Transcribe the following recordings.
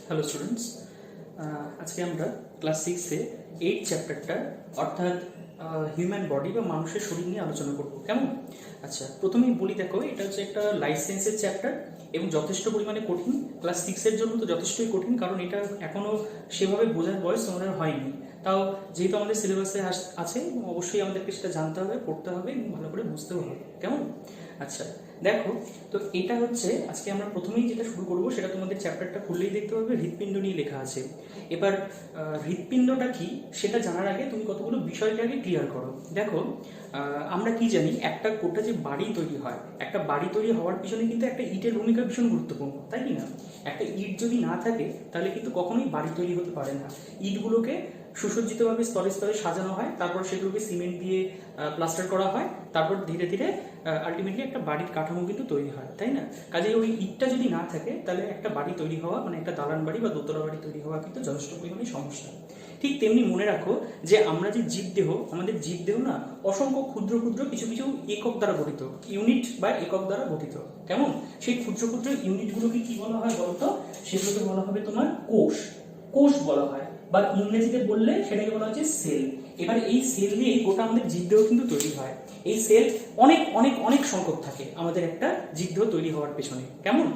Hello students, আজকে আমরা class 6-এ 8 চ্যাপ্টারটা অর্থাৎ হিউম্যান বডি বা মানুষের শরীর নিয়ে আলোচনা করব। কেমন? আচ্ছা, প্রথমেই বলি, দেখো এটা হচ্ছে একটা লাইফ সায়েন্সের চ্যাপ্টার এবং যথেষ্ট পরিমাণে কঠিন। ক্লাস 6-এর জন্য তো যথেষ্টই কঠিন, কারণ এটা এখনও সেভাবে বোঝার বয়স তোমাদের হয়নি। তাও যেহেতু আমাদের সিলেবাসে আছে, অবশ্যই আমাদেরকে সেটা জানতে হবে, পড়তে হবে এবং ভালো করে বুঝতেও হবে। কেমন? আচ্ছা দেখো, তো এটা হচ্ছে আজকে আমরা প্রথমেই যেটা শুরু করব সেটা তোমাদের চ্যাপ্টারটা খুললেই দেখতে পাবে হৃৎপিণ্ড নিয়ে লেখা আছে। এবার হৃৎপিণ্ডটা কি সেটা জানার আগে তুমি কতগুলো বিষয়কে আগে ক্লিয়ার করো। দেখো, আমরা কি জানি, একটা গোটা যে বাড়ি তৈরি হয়, একটা বাড়ি তৈরি হওয়ার পিছনে কিন্তু একটা ইটের ভূমিকা ভীষণ গুরুত্বপূর্ণ, তাই কি না? একটা ইট যদি না থাকে তাহলে কিন্তু কখনোই বাড়ি তৈরি হতে পারে না। ইটগুলোকে সুসজ্জিতভাবে স্তরে স্তরে সাজানো হয়, তারপর সেগুলোকে সিমেন্ট দিয়ে প্লাস্টার করা হয়, তারপর ধীরে ধীরে আলটিমেটলি একটা বাড়ির কাঠামো কিন্তু তৈরি হয়, তাই না? কাজে ওই ইটটা যদি না থাকে তাহলে একটা বাড়ি তৈরি হওয়া, মানে একটা দালান বাড়ি বা দোতলা বাড়ি তৈরি হওয়া কিন্তু যথেষ্ট পরিমাণে সমস্যা। ঠিক তেমনি মনে রাখো যে আমরা যে জীবদেহ, আমাদের জীবদেহ না অসংখ্য ক্ষুদ্র ক্ষুদ্র কিছু কিছু একক দ্বারা গঠিত, ইউনিট বা একক দ্বারা গঠিত। কেমন? সেই ক্ষুদ্র ক্ষুদ্র ইউনিটগুলোকে কি বলা হয় বলতো? সেগুলোকে বলা হবে তোমার কোষ। কোষ বলা হয়, বা ইংরেজিতে বললে সেটাকে বলা হচ্ছে সেল। এবার এই সেল দিয়ে গোটা আমাদের জীবদেহ কিন্তু তৈরি হয়। এই সেল অনেক অনেক অনেক সংখ্যক থাকে আমাদের একটা জীবদেহ তৈরি হওয়ার পেছনে। কেমন?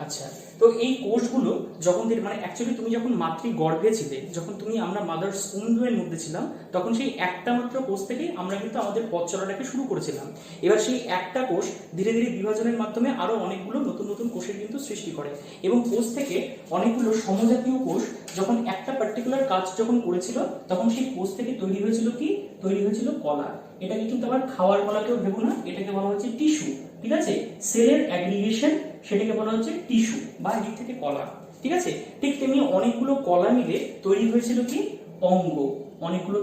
আচ্ছা, তো এই কোষগুলো যখন মানে অ্যাকচুয়ালি তুমি যখন মাতৃগর্ভে ছিলে, যখন আমরা মাদার্স উম্বের মধ্যে ছিলাম, তখন সেই একটা মাত্র কোষ থেকেই আমরা কিন্তু আমাদের পথ চলাটাকে শুরু করেছিলাম। এবার সেই একটা কোষ ধীরে ধীরে বিভাজনের মাধ্যমে আরো অনেকগুলো নতুন নতুন কোষের কিন্তু সৃষ্টি করে, এবং কোষ থেকে অনেকগুলো সমজাতীয় কোষ যখন একটা পার্টিকুলার কাজ যখন করেছিল, তখন সেই কোষ থেকে তৈরি হয়েছিল কি? তৈরি হয়েছিল কলা। এটাকে কিন্তু আবার খাওয়ার কলাকেও ভেবো না, এটাকে বলা হচ্ছে টিস্যু। ঠিক আছে? সেলের অ্যাগ্রিগেশন, সেটাকে বলা হচ্ছে টিস্যু বা এদিক থেকে কলা। ঠিক আছে? ঠিক তেমনি অনেকগুলো কলা মিলে তৈরি হয়েছিল কি? অঙ্গ। অনেকগুলো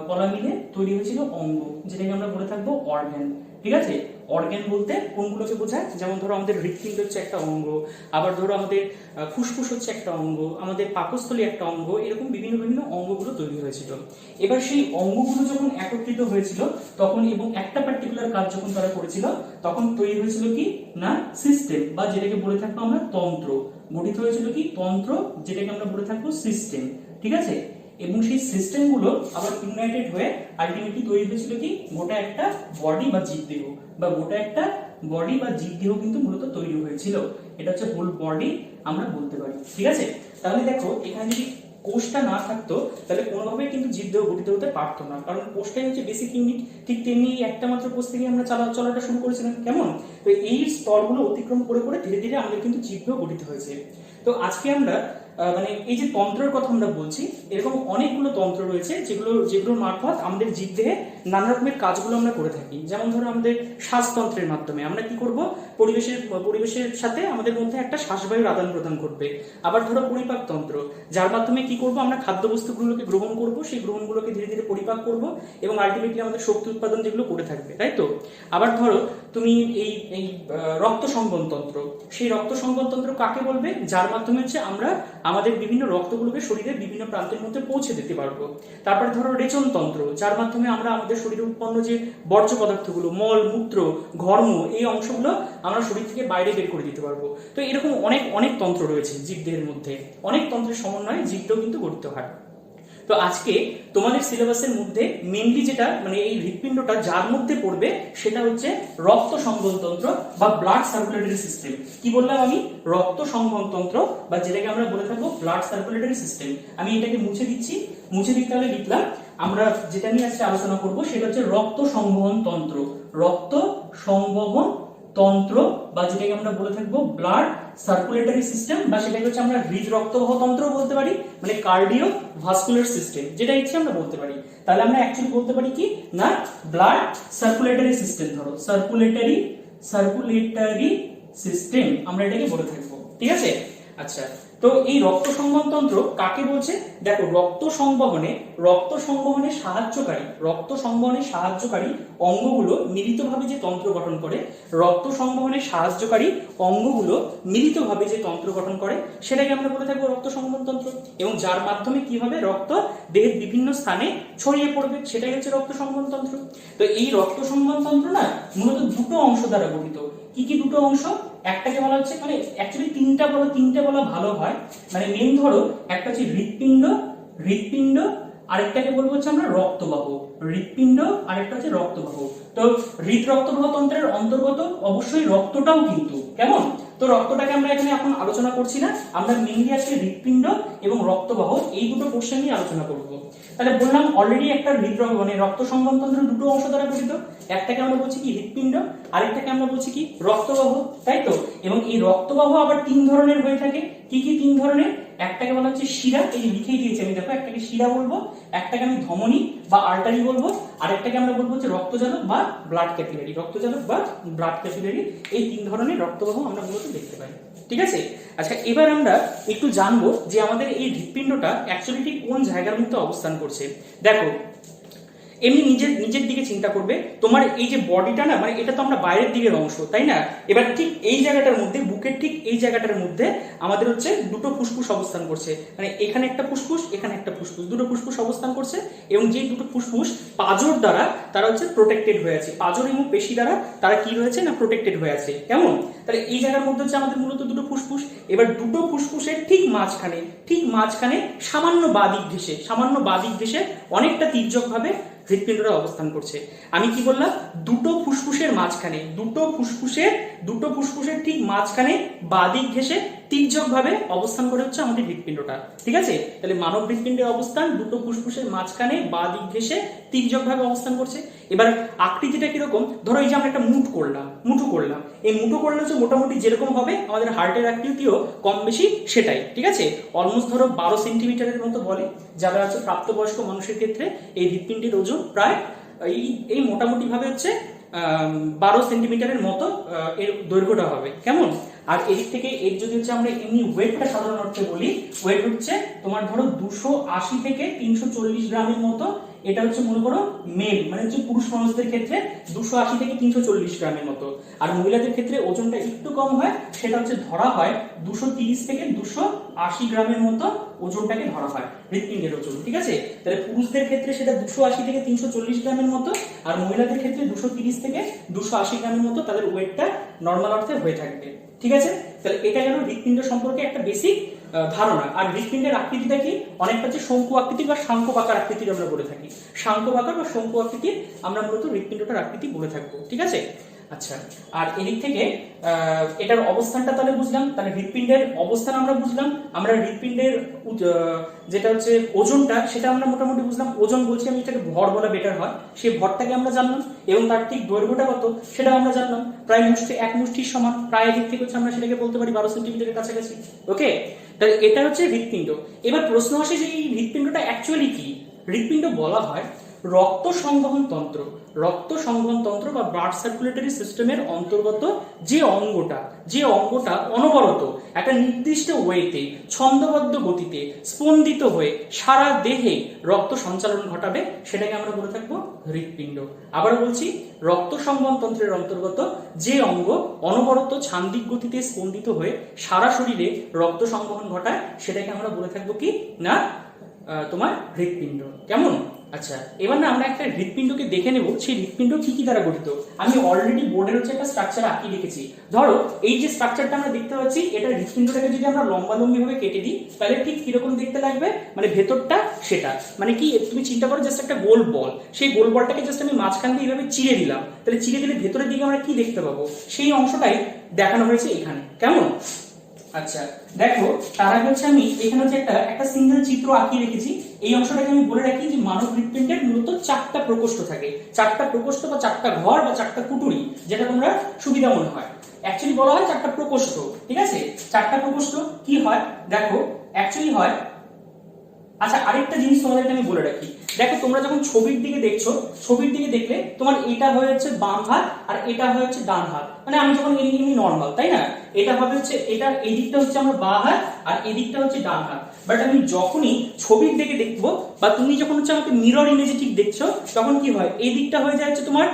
কলা মিলে তৈরি হয়েছিল অঙ্গ, যেটাকে আমরা বলে থাকবো অর্গান। ঠিক আছে? অর্গান বলতে কোনগুলোকে বোঝায়? যেমন ধরো আমাদের হৃৎপিণ্ড হচ্ছে একটা অঙ্গ, আবার ধরো আমাদের ফুসফুস হচ্ছে একটা অঙ্গ, আমাদের পাকস্থলী একটা অঙ্গ, এরকম বিভিন্ন বিভিন্ন অঙ্গগুলো তৈরি হয়েছিল। এবার সেই অঙ্গগুলো যখন একত্রিত হয়েছিল তখন, এবং একটা পার্টিকুলার কাজ যখন তারা করেছিল, তখন তৈরি হয়েছিল কি না সিস্টেম, বা যেটাকে বলে থাকবো আমরা তন্ত্র। গঠিত হয়েছিল কি? তন্ত্র, যেটাকে আমরা বলে থাকবো সিস্টেম। ঠিক আছে? এবং সেই সিস্টেমগুলো আবার ইউনাইটেড হয়ে আলটিমেটলি তৈরি হয়েছিল কি? গোটা একটা বডি বা জীবদেহ, বা গোটা একটা বডি বা জীবদেহ কিন্তু মূলত তৈরি হয়েছিল। এটা হচ্ছে হোল বডি আমরা বলতে পারি। ঠিক আছে? তাহলে দেখো, এখানে যদি কোষটা না থাকতো তাহলে কোনোভাবেই কিন্তু জীবদেহ গঠিত হতে পারতো না, কারণ কোষটাই হচ্ছে বেসিক ইউনিট। ঠিক তেমনি একটা মাত্র কোষ থেকে আমরা চলাটা শুরু করেছিলাম। কেমন? তো এই স্তরগুলো অতিক্রম করে করে ধীরে ধীরে আমাদের কিন্তু জীবদেহ গঠিত হয়েছে। তো আজকে আমরা মানে এই যে তন্ত্রের কথা আমরা বলছি, এরকম অনেকগুলো তন্ত্র রয়েছে যেগুলোর মারফত আমাদের জীবদেহে নানা রকমের কাজগুলো আমরা করে থাকি। যেমন ধরো আমাদের শ্বাসতন্ত্রের মাধ্যমে আমরা কি করব? পরিবেশের সাথে আমাদের মধ্যে একটা শ্বাসবায়ুর আদান প্রদান ঘটবে। আবার ধরো পরিপাক তন্ত্র, যার মাধ্যমে কি করব? আমরা খাদ্যবস্তুগুলোকে গ্রহণ করব, সেই গ্রহণগুলোকে ধীরে ধীরে পরিপাক করব এবং আলটিমেটলি আমাদের শক্তি উৎপাদন যেগুলো করে থাকবে, তাই তো? আবার ধরো তুমি এই রক্ত সংবহন তন্ত্র, সেই রক্ত সংবহন তন্ত্র কাকে বলবে? যার মাধ্যমে হচ্ছে আমরা আমাদের বিভিন্ন রক্তগুলোকে শরীরের বিভিন্ন প্রান্তের মধ্যে পৌঁছে দিতে পারবো। তারপরে ধরো রেচন তন্ত্র, যার মাধ্যমে আমরা আমাদের শরীরে উৎপন্ন যে বর্জ্য পদার্থগুলো, মল মূত্র ঘর্ম, এই অংশগুলো আমরা শরীর থেকে বাইরে বের করে দিতে পারবো। তো এরকম অনেক অনেক তন্ত্র রয়েছে জীবদেহের মধ্যে, অনেক তন্ত্রের সমন্বয়ে জীবদেহ কিন্তু গঠিত হয়। তো আজকে তোমাদের সিলেবাসের মধ্যে মেইনলি যেটা মানে এই হৃৎপিণ্ডটা যার মধ্যে পড়বে সেটা হচ্ছে রক্ত সংবহন তন্ত্র বা ব্লাড সার্কুলেটরি সিস্টেম। কি বললাম আমি? রক্ত সংবহন তন্ত্র, বা যেটাকে আমরা বলে থাকবো ব্লাড সার্কুলেটরি সিস্টেম। আমি এটাকে মুছে দিচ্ছি, মুছে দিতে হলে লিখলাম। আমরা যেটা নিয়ে আজকে আলোচনা করব সেটা হচ্ছে রক্ত সংবহন তন্ত্র। রক্ত সংবহন তন্ত্র, বা যেটাকে আমরা বলে থাকবো ব্লাড সার্কুলেটরি সিস্টেম, বা সেটাকে হচ্ছে আমরা হৃদ রক্তবাহ তন্ত্র বলতে পারি, মানে কার্ডিও ভাস্কুলার সিস্টেম, যেটা ইচ্ছে আমরা বলতে পারি। তাহলে আমরা অ্যাকচুয়ালি বলতে পারি কি না ব্লাড সার্কুলেটরি সিস্টেম। ধরো সার্কুলেটরি সিস্টেম আমরা এটাকে বলে থাকবো। ঠিক আছে? আচ্ছা, তো এই রক্ত সংবহন তন্ত্র কাকে বলছে? দেখো, রক্ত সংবহনে সাহায্যকারী অঙ্গগুলো মিলিতভাবে যে তন্ত্র গঠন করে, রক্ত সংবহনে সাহায্যকারী অঙ্গগুলো মিলিতভাবে যে তন্ত্র গঠন করে, সেটাকে আমরা বলে থাকবো রক্ত সংবহন তন্ত্র। এবং যার মাধ্যমে কি হবে? রক্ত দেহের বিভিন্ন স্থানে ছড়িয়ে পড়বে, সেটাই হচ্ছে রক্ত সংবহন তন্ত্র। তো এই রক্ত সংবহন তন্ত্র না মূলত দুটো অংশ দ্বারা গঠিত। কি কি দুটো অংশ? একটাকে বলা হচ্ছে মানে অ্যাকচুয়ালি তিনটা বলা ভালো হয়, মানে মেন ধরো একটা হচ্ছে হৃৎপিণ্ড আরেকটাকে বলবো হচ্ছে আমরা রক্তবাহ। হৃৎপিণ্ড আরেকটা হচ্ছে রক্তবাহ। তো রক্তবাহ তন্ত্রের অন্তর্গত অবশ্যই রক্তটাও কিন্তু, কেমন? তো রক্তটাকে আমরা এখানে এখন আলোচনা করছি না, আমরা মেইনলি আজকে হৃৎপিণ্ড এবং রক্তবাহ এই দুটো কোশ্চেন নিয়ে আলোচনা করব। তাহলে বললাম অলরেডি একটা মানে রক্ত সংবহনতন্ত্র দুটো অংশ দ্বারা গঠিত, একটাকে আমরা বলছি কি হৃৎপিণ্ড, আরেকটাকে আমরা বলছি কি রক্তবাহ, তাই তো? এবং এই রক্তবাহ আবার তিন ধরনের হয়ে থাকে। কি কি তিন ধরনের? একটাকে বলা হচ্ছে শিরা, এই যে লিখেই দিয়েছি আমি, দেখো একটাকে শিরা বলবো, একটাকে আমি ধমনী বা আর্টারি বলবো, আরেকটাকে আমরা বলবো হচ্ছে রক্তজালক বা ব্লাড ক্যাপিলারি। রক্তজালক বা ব্লাড ক্যাপিলারি, এই তিন ধরনের রক্তবাহ আমরা মূলত দেখতে পাই, ঠিক আছে? আচ্ছা, এবার আমরা একটু জানবো যে আমাদের এই হৃৎপিণ্ডটা অ্যাকচুয়ালি ঠিক কোন জায়গার মধ্যে অবস্থান করছে। দেখো এমনি নিজের দিকে চিন্তা করবে, তোমার এই যে বডিটা না, মানে এটা তো আমরা বাইরের দিকের অংশ, তাই না? এবার ঠিক এই জায়গাটার মধ্যে, বুকের ঠিক এই জায়গাটার মধ্যে আমাদের হচ্ছে দুটো ফুসফুস অবস্থান করছে, মানে এখানে একটা ফুসফুস, এখানে একটা ফুসফুস, দুটো ফুসফুস অবস্থান করছে। এবং যে দুটো ফুসফুস পাঁজর দ্বারা তারা হচ্ছে প্রোটেক্টেড হয়ে আছে, পাঁজর এবং পেশি দ্বারা তারা কি রয়েছে না প্রোটেক্টেড হয়ে আছে, কেমন? তাহলে এই জায়গার মধ্যে হচ্ছে আমাদের মূলত দুটো ফুসফুস। এবার দুটো ফুসফুসের ঠিক মাঝখানে সামান্য বাদিক ঘেঁষে অনেকটা তির্যক ভাবে হৃৎপিণ্ডটা অবস্থান করছে। আমি কি বললাম? দুটো ফুসফুসের ঠিক মাঝখানে বাদিক ঘেঁষে তির্যক ভাবে অবস্থান করে হচ্ছে আমাদের হৃৎপিণ্ডটা, ঠিক আছে? তাহলে মানব হৃৎপিণ্ডের অবস্থান দুটো ফুসফুসের মাঝখানে বাদিক ঘেঁষে তির্যক ভাবে অবস্থান করছে। এবার আকৃতিটা কিরকম? ধরো এই যে আমরা একটা মুঠো করলাম, এই মুঠো করলে হচ্ছে মোটামুটি যেরকম হবে আমাদের হার্টের আকৃতিও কম বেশি সেটাই, ঠিক আছে? অলমোস্ট ধরো 12 সেন্টিমিটারের মতো বলে, যারা হচ্ছে প্রাপ্তবয়স্ক মানুষের ক্ষেত্রে এই হৃৎপিণ্ডের ওজন প্রায় এই মোটামুটি ভাবে হচ্ছে 12 সেন্টিমিটারের মতো এর দৈর্ঘ্যটা হবে, কেমন? আর এদিক থেকে এর যদি হচ্ছে আমরা এমনি ওয়েটটা সাধারণ অর্থে বলি, ওয়েট হচ্ছে তোমার ধরো 280 থেকে 340 গ্রামের মতো। এটা হচ্ছে মনে করো মেল, মানে হচ্ছে পুরুষ মানুষদের ক্ষেত্রে 280 থেকে 340 গ্রামের মতো। আর মহিলাদের ক্ষেত্রে ওজনটা একটু কম হয়, সেটা হচ্ছে ধরা হয় 230 থেকে 280 গ্রামের মতো ওজনটাকে ধরা হয় হৃৎপিণ্ডের ওজন, ঠিক আছে? তাহলে পুরুষদের ক্ষেত্রে সেটা 280 থেকে 340 গ্রামের মতো, আর মহিলাদের ক্ষেত্রে 230 থেকে 280 গ্রামের মতো তাদের ওয়েটটা নর্মাল অর্থে হয়ে থাকবে, ঠিক আছে? তাহলে এটা গেল হৃৎপিণ্ড সম্পর্কে একটা বেসিক ধারণা। আর হৃৎপিণ্ডের আকৃতিটা কি? অনেকটা হচ্ছে শঙ্কু আকৃতি বা শাঙ্কবাকার আকৃতির আমরা বলে থাকি। শাঙ্কবাকার বা শঙ্কু আকৃতির আমরা মূলত হৃৎপিণ্ডটার আকৃতি বলে থাকবো, ঠিক আছে? আচ্ছা, আর এদিক থেকে এটার অবস্থানটা তাহলে বুঝলাম। তাহলে হৃৎপিণ্ডের অবস্থান আমরা বুঝলাম, আমরা হৃৎপিণ্ডের যেটা হচ্ছে ওজনটা সেটা আমরা মোটামুটি বুঝলাম। ওজন বলছি আমি, এটাকে ভর বলা বেটার হয়, সেই ভরটাকে আমরা জানলাম। এবং তার ঠিক দৈর্ঘ্যটা কত সেটাও আমরা জানলাম, প্রায় এক মুষ্টির সমান, প্রায় দিক থেকে হচ্ছে আমরা সেটাকে বলতে পারি 12 সেন্টিমিটারের কাছাকাছি। ওকে, তাহলে এটা হচ্ছে হৃৎপিণ্ড। এবার প্রশ্ন আসে যে এই হৃৎপিণ্ডটা অ্যাকচুয়ালি কি? হৃৎপিণ্ড বলা হয় রক্ত সংবহন তন্ত্র বা ব্লাড সার্কুলেটরি সিস্টেমের অন্তর্গত যে অঙ্গটা অনবরত একটা নির্দিষ্ট ওয়েতে ছন্দবদ্ধ গতিতে স্পন্দিত হয়ে সারা দেহে রক্ত সঞ্চালন ঘটাবে, সেটাকে আমরা বলে থাকবো হৃৎপিণ্ড। আবার বলছি, রক্ত সংবহন তন্ত্রের অন্তর্গত যে অঙ্গ অনবরত ছান্দিক গতিতে স্পন্দিত হয়ে সারা শরীরে রক্ত সংবহন ঘটায়, সেটাকে আমরা বলে থাকবো কি না তোমার হৃৎপিণ্ড, কেমন? আচ্ছা, এবার না আমরা একটা হৃৎপিণ্ডকে দেখে নেব, সেই হৃৎপিণ্ড কি কি দ্বারা গঠিত। আমি অলরেডি বোর্ডের হচ্ছে একটা স্ট্রাকচার আঁকিয়ে রেখেছি। ধরো এই যে স্ট্রাকচারটা আমরা দেখতে পাচ্ছি, এটা হৃৎপিণ্ডটাকে যদি আমরা লম্বালম্বি ভাবে কেটে দিই, তাহলে ঠিক কিরকম দেখতে লাগবে, মানে ভেতরটা সেটা মানে কি, তুমি চিন্তা করো জাস্ট একটা গোল বল, সেই গোল বলটাকে জাস্ট আমি মাঝখান দিয়ে এইভাবে চিড়ে দিলাম, তাহলে চিড়ে দিলে ভেতরের দিকে আমরা কি দেখতে পাবো, সেই অংশটাই দেখানো হয়েছে এখানে, কেমন? আচ্ছা দেখো, তার আগে হচ্ছে আমি এখানে হচ্ছে একটা সিঙ্গেল চিত্র আঁকিয়ে রেখেছি। এই অংশটাকে আমি বলে রাখি যে মানব হৃৎপিণ্ডের মূলত 4টা প্রকোষ্ঠ থাকে, 4টা প্রকোষ্ঠ বা 4টা ঘর বা 4টা কুটুরি, যেটা তোমরা সুবিধা মনে হয়। অ্যাকচুয়ালি বলা হয় 4টা প্রকোষ্ঠ, ঠিক আছে? 4টা প্রকোষ্ঠ কি হয় দেখো, অ্যাকচুয়ালি হয়। আচ্ছা, আরেকটা জিনিস তোমাদেরকে আমি বলে রাখি, দেখো তোমরা যখন ছবির দিকে দেখছো, ছবির দিকে দেখলে তোমার এটা হয়ে হচ্ছে বাম হাত আর এটা হয়ে হচ্ছে ডান হাত, মানে আমি যখন এমনি নর্মাল, তাই না? এটা হবে হচ্ছে, এটা এই দিকটা হচ্ছে আমার বাঁ হাত আর এই দিকটা হচ্ছে ডান হাত। বাট আমি যখনই ছবির দিকে দেখবো বা তুমি যখন হচ্ছে আমাকে মিরর ইমেজে ঠিক দেখছো, তখন কি হয়, এই দিকটা হয়ে যায় হচ্ছে তোমার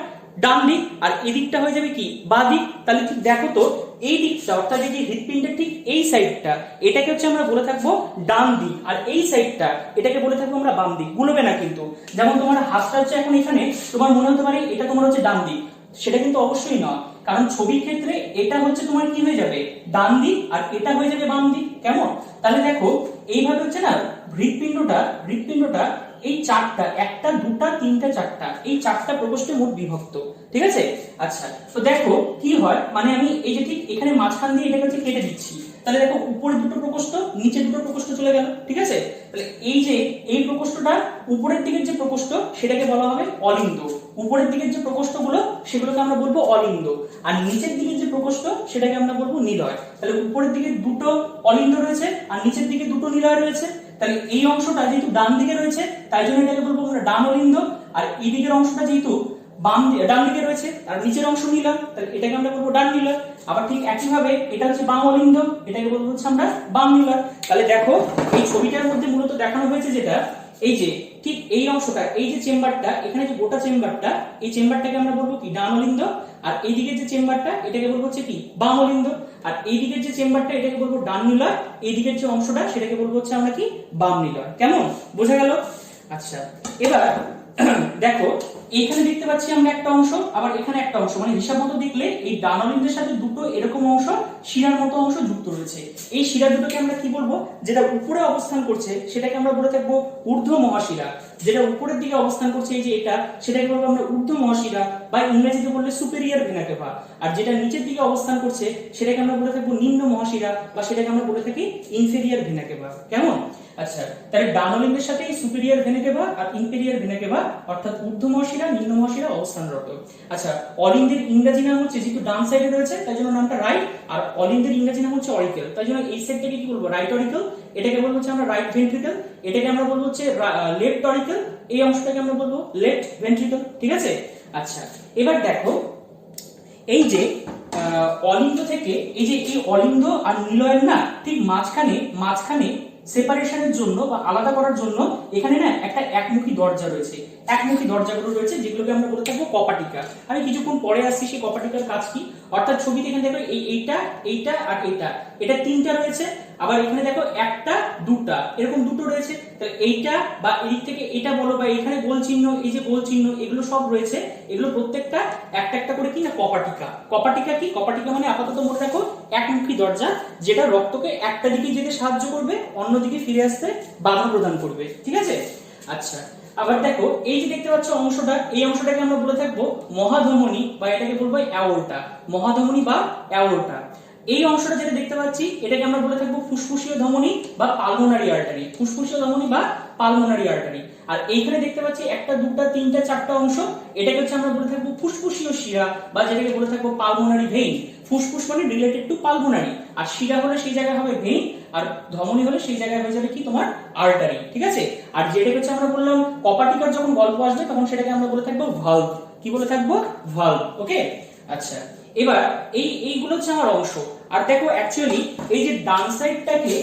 ডান দিক আর এই দিকটা হয়ে যাবে কি বাঁ দিক। তাহলে ঠিক দেখো তো, এই দিকটা অর্থাৎ এই যে হৃৎপিণ্ডের ঠিক এই সাইডটা, এটাকে হচ্ছে আমরা বলে থাকবো ডান দিক, আর এই সাইডটা এটাকে বলে থাকবো আমরা বাম দিক। গুলোবে না কিন্তু, যেমন তোমার হাতটা হচ্ছে এখন এখানে, তোমার মনে হতে পারে এটা তোমার হচ্ছে ডান দিক, সেটা কিন্তু অবশ্যই নয়। কারণ ছবির ক্ষেত্রে এটা হচ্ছে তোমার কি হয়ে যাবে ডান দিক আর এটা হয়ে যাবে বাম দিক। কেমন? তাহলে দেখো এইভাবে হচ্ছে না হৃৎপিণ্ডটা এই চারটা, একটা দুটা তিনটা চারটা, এই চারটা প্রকোষ্ঠে মোট বিভক্ত। ঠিক আছে? আচ্ছা, তো দেখো কি হয়, মানে আমি এই যে ঠিক এখানে মাঝখান দিয়ে এটাকে হচ্ছে কেটে দিচ্ছি, তাহলে দেখো উপরে দুটো প্রকোষ্ঠ নিচে দুটো প্রকোষ্ঠ চলে গেল। ঠিক আছে? তাহলে এই যে এই প্রকোষ্ঠটা উপরের দিকের যে প্রকোষ্ঠ সেটাকে বলা হবে অলিন্দ, উপরের দিকের যে প্রকোষ্ঠগুলো সেগুলোকে আমরা বলবো অলিন্দ, আর নিচের দিকের যে প্রকোষ্ঠ সেটাকে আমরা বলবো নিলয়। তাহলে উপরের দিকে দুটো অলিন্দ রয়েছে আর নিচের দিকে দুটো নিলয় রয়েছে। তাহলে এই অংশটা যেহেতু ডান দিকে রয়েছে তাই জন্য এটাকে বলবো আমরা ডান অলিন্দ, আর এই দিকের অংশটা যেহেতু ডান দিকে রয়েছে আর নিচের অংশ নিলয়, তাহলে এটাকে আমরা বলবো ডান নিলয়। আবার ঠিক একইভাবে এটা হচ্ছে বাম অলিন্দ, এটাকে বলবো হচ্ছে আমরা বাম নিলয়। তাহলে দেখো এই ছবিটার মধ্যে মূলত দেখানো হয়েছে যেটা, এই যে ঠিক এই অংশটা, এই যে চেম্বারটা, এখানে যে গোটা চেম্বারটা, এই চেম্বারটাকে আমরা বলবো কি ডান অলিন্দ, আর এই দিকের যে চেম্বারটা এটাকে বলবো হচ্ছে কি বাম অলিন্দ, আর এই দিকের যে চেম্বারটা এটাকে বলবো ডান নিলয়, এই দিকের যে অংশটা সেটাকে বলবো হচ্ছে আমরা কি বাম নিলয়। কেমন? বোঝা গেল? আচ্ছা, এবার দেখো এখানে দেখতে পাচ্ছি আমরা একটা অংশ, আবার এখানে একটা অংশ, মানে হিসাব মতো দেখলে এই ডান অলিন্দের সাথে দুটো এরকম অংশ শিরার মতো অংশ যুক্ত রয়েছে। এই শিরা দুটোকে আমরা কি বলবো? যেটা উপরে অবস্থান করছে সেটাকে আমরা বলে থাকবো ঊর্ধ্ব মহাশিরা, যেটা উপরের দিকে অবস্থান করছে এই যে এটা, সেটাকে বলবো আমরা ঊর্ধ্ব মহাশিরা বা ইংরেজিতে বললে সুপেরিয়র ভেনা কেভা, আর যেটা নিচের দিকে অবস্থান করছে সেটাকে আমরা বলে থাকবো নিম্ন মহাশিরা বা সেটাকে আমরা বলে থাকি ইনফেরিয়র ভেনা কেভা। কেমন? আচ্ছা, তাহলে ডান অলিন্দের সাথে সুপেরিয়র ভেনা কেভা আর ইনফেরিয়র ভেনা কেভা অর্থাৎ ঊর্ধ্ব মহাশিরা নিম্ন মহাশিরা অবস্থানরত। আচ্ছা, অলিন্দের ইংরেজি নাম হচ্ছে, যেহেতু ডান সাইডে রয়েছে তাই জন্য নামটা রাইট, আর অলিন্দের ইংরেজি নাম হচ্ছে অরিকেল, তাই জন্য এই সাইডটাকে কি বলবো? Right oracle. এটাকে বলবো হচ্ছে আমরা রাইট ভেন্ট্রিকল, এটাকে আমরা বলবো হচ্ছে লেফট অরিকেল, এই অংশটাকে আমরা বলবো লেফট ভেন্ট্রিকল। ঠিক আছে? আচ্ছা, এবার দেখো এই যে অলিন্দ থেকে এই যে এই অলিন্দ আর নিলয়ের না ঠিক মাঝখানে সেপারেশনের জন্য বা আলাদা করার জন্য এখানে না একটা একমুখী দরজা রয়েছে, একমুখী দরজাগুলো রয়েছে যেগুলোকে আমরা বলে থাকবো কপাটিকা। আমি কিছুক্ষণ পরে আসছি সেই কপাটিকার কাজ কি। অর্থাৎ ছবিতে এখানে দেখো এইটা আর এটা তিনটা রয়েছে, আবার এখানে দেখো একটা দুটা এরকম দুটো রয়েছে। তাহলে এইটা বা এই থেকে এটা বলো বা এখানে গোল চিহ্ন, এই যে গোল চিহ্ন এগুলো সব রয়েছে, এগুলো প্রত্যেকটা একটা একটা করে কি না কপাটিকা। কপাটিকা কি? কপাটিকা মানে আপাতত মনে রাখো একমুখী দরজা, যেটা রক্তকে একটা দিকে যেতে সাহায্য করবে, অন্যদিকে ফিরে আসতে বাধা প্রদান করবে। ঠিক আছে? আচ্ছা, আবার দেখো এই যে দেখতে পাচ্ছ অংশটা, এই অংশটাকে আমরা বলে থাকবো মহাধমনী বা এটাকে বলবো অ্যাওর্টা, মহাধমনী বা অ্যাওর্টা। এই অংশটা যেটা দেখতে পাচ্ছি এটাকে আমরা বলে থাকবো ফুসফুসীয় ধমনী বা পালমোনারি আর্টারি, ফুসফুসীয় ধমনী বা পালমোনারি আর্টারি। আর এইখানে দেখতে পাচ্ছি একটা দুটা তিনটা চারটা অংশ, এটাকে হচ্ছে আমরা বলে থাকবো ফুসফুসীয় শিরা বা যেটাকে বলে থাকবো পালমোনারি ভেইন। ফুসফুস মানে রিলেটেড টু পালমোনারি, আর শিরা হলে সেই জায়গায় হবে ভেইন, আর ধমনী হলে সেই জায়গায় হয়ে যাবে কি তোমার আর্টারি। ঠিক আছে? আর যেটা হচ্ছে আমরা বললাম কপাটিকার যখন গল্প আসবে তখন সেটাকে আমরা বলে থাকবো ভালভ। কি বলে থাকবো? ভালভ। ওকে? আচ্ছা, এবার এইগুলো হচ্ছে আমার অংশ। আর দেখো অ্যাকচুয়ালি এই যে ডান সাইডটাকে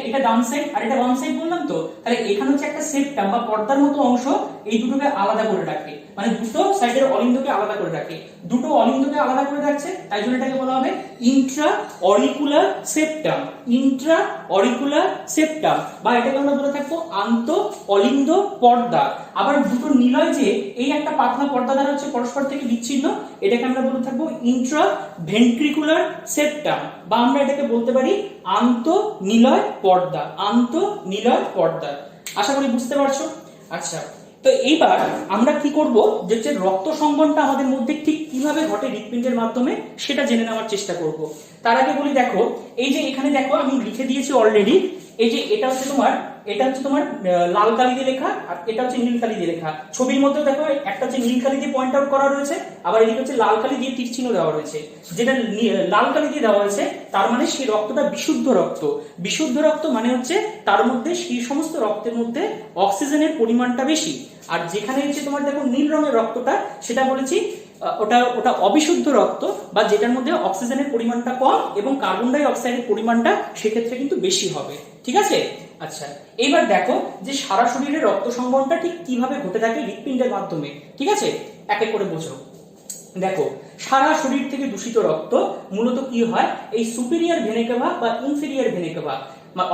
এটা ডান সাইড আর এটা বাম সাইড বললাম তো, তাহলে এখানে হচ্ছে একটা সেপ্টাম বা পর্দার মতো অংশ এই দুটোকে আলাদা করে রাখে, মানে দুটো সাইডের অলিন্দকে আলাদা করে রাখে, দুটো অলিন্দকে আলাদা করে রাখছে, তাই জন্য এটাকে বলা হবে Intra auricular septum, Intra auricular septum, বা এটাকে আমরা বলে থাকবো আন্ত অলিন্দ পর্দা। আবার দুটো নিলয় যে এই একটা পাতলা পর্দা দ্বারা হচ্ছে পরস্পর থেকে বিচ্ছিন্ন, এটাকে আমরা বলে থাকবো ইন্ট্রা ভেন্ট্রিকুলার সেপ্টাম, বা আমরা এটাকে বলতে পারি আন্ত নিলয় পর্দা, আন্ত নিলয় পর্দা। আশা করি বুঝতে পারছো। আচ্ছা, তো এইবার আমরা কি করব, যে রক্ত সংবহনটা আমাদের মধ্যে ঠিক কিভাবে ঘটে হৃৎপিণ্ডের মাধ্যমে সেটা জেনে নেওয়ার চেষ্টা করব। তার আগে বলি, দেখো এই যে এখানে দেখো আমি লিখে দিয়েছি অলরেডি, এই যে এটা হচ্ছে তোমার লাল কালি দিয়ে লেখা আর এটা হচ্ছে নীল কালি দিয়ে লেখা। ছবির মধ্যে দেখো একটা হচ্ছে নীল কালি দিয়ে পয়েন্ট আউট করা রয়েছে, আবার এদিকে হচ্ছে লাল কালি দিয়ে তীর চিহ্ন দেওয়া রয়েছে। যেটা লাল কালি দিয়ে দেওয়া হয়েছে তার মানে সেই রক্তটা বিশুদ্ধ রক্ত। বিশুদ্ধ রক্ত মানে হচ্ছে তার মধ্যে সেই সমস্ত রক্তের মধ্যে অক্সিজেনের পরিমাণটা বেশি। আর যেখানে হচ্ছে তোমার দেখো নীল রঙের রক্তটা, সেটা বলেছি ওটা অবিশুদ্ধ রক্ত, বা যেটার মধ্যে অক্সিজেনের পরিমাণটা কম এবং কার্বন ডাই অক্সাইডের পরিমাণটা সেক্ষেত্রে কিন্তু বেশি হবে। ঠিক আছে? আচ্ছা, এবার দেখো যে সারা শরীরে রক্ত সংবহনটা ঠিক কিভাবে ঘটে থাকে হৃৎপিণ্ডের মাধ্যমে। ঠিক আছে? এক এক করে বোঝো। দেখো সারা শরীর থেকে দূষিত রক্ত মূলত কি হয়, এই সুপিরিয়র ভেনা কেভা বা ইনফেরিয়র ভেনা কেভা,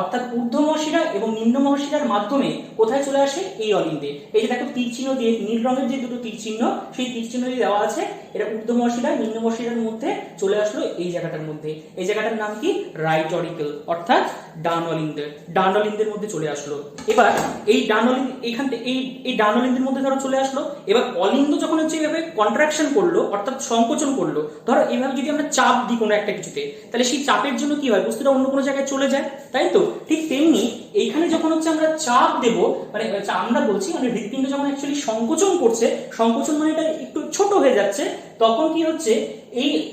অর্থাৎ ঊর্ধ্ব মহাশিরা এবং নিম্ন মহাশিরার মাধ্যমে কোথায় চলে আসে? এই অলিন্দে। এই যে দেখো তীর চিহ্ন দিয়ে, নীল রঙের যে দুটো তীর চিহ্ন, সেই তীর চিহ্ন দিয়ে দেওয়া আছে, এটা ঊর্ধ্ব মহাশিরা নিম্ন মহাশিরার মধ্যে চলে আসলো এই জায়গাটার মধ্যে। এই জায়গাটার নাম কি? রাইট অরিকেল, অর্থাৎ ডান অলিন্দ। ডান অলিন্দের মধ্যে চলে আসলো। এবার এই ডান অলিন্দ এখান থেকে এই ডান অলিন্দের মধ্যে ধরো চলে আসলো। এবার অলিন্দ যখন হচ্ছে এইভাবে কন্ট্রাকশন করলো, অর্থাৎ সংকোচন করলো, ধরো এইভাবে যদি আমরা চাপ দিই কোনো একটা কিছুতে, তাহলে সেই চাপের জন্য কি হয়? বস্তুটা অন্য কোনো জায়গায় চলে যায়, তাই তো? ঠিক তেমনি এইখানে যখন হচ্ছে আমরা চাপ দেব, মানে আমরা বলছি মানে হৃৎপিণ্ড যখন অ্যাকচুয়ালি সংকোচন করছে, সংকোচন মানে এটা একটু ছোট হয়ে যাচ্ছে, তখন কি হচ্ছে?